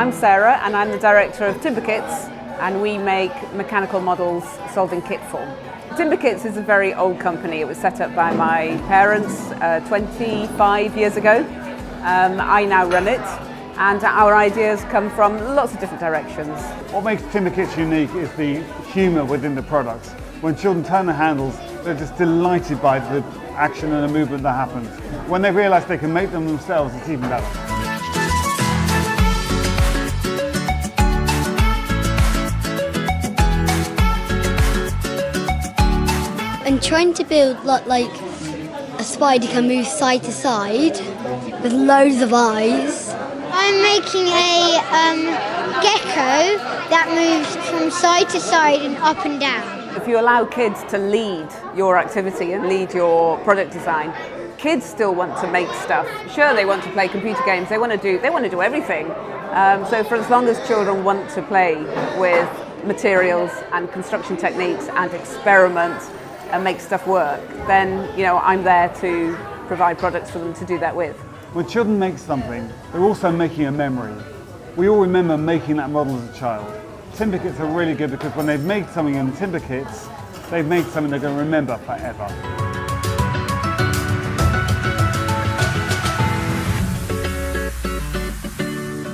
I'm Sarah and I'm the director of Timberkits, and we make mechanical models sold in kit form. Timberkits is a very old company. It was set up by my parents 25 years ago. I now run it, and our ideas come from lots of different directions. What makes Timberkits unique is the humour within the products. When children turn the handles, they're just delighted by the action and the movement that happens. When they realise they can make them themselves, it's even better. I'm trying to build like a spider can move side to side with loads of eyes. I'm making a gecko that moves from side to side and up and down. If you allow kids to lead your activity and lead your product design, kids still want to make stuff. Sure, they want to play computer games, they want to do everything. So for as long as children want to play with materials and construction techniques and experiment and make stuff work, then I'm there to provide products for them to do that with. When children make something, they're also making a memory. We all remember making that model as a child. Timberkits are really good because when they've made something in Timberkits, they've made something they're going to remember forever.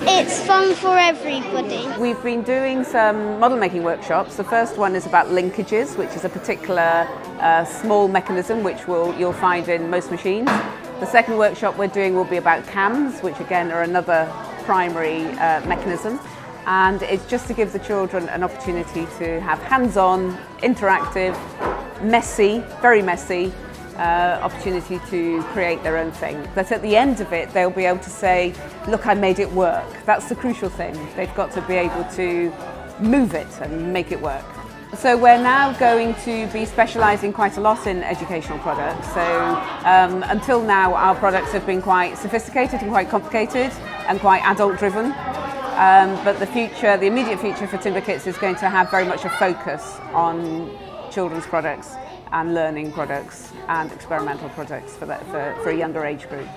It's fun for everybody. We've been doing some model making workshops. The first one is about linkages, which is a particular small mechanism which you'll find in most machines. The second workshop we're doing will be about cams, which again are another primary mechanism. And it's just to give the children an opportunity to have hands-on, interactive, messy, very messy opportunity to create their own thing. But at the end of it, they'll be able to say, look, I made it work. That's the crucial thing. They've got to be able to move it and make it work. So we're now going to be specialising quite a lot in educational products. So until now, our products have been quite sophisticated and quite complicated and quite adult-driven. But the immediate future for Timberkits is going to have very much a focus on children's products and learning products and experimental products for a younger age group.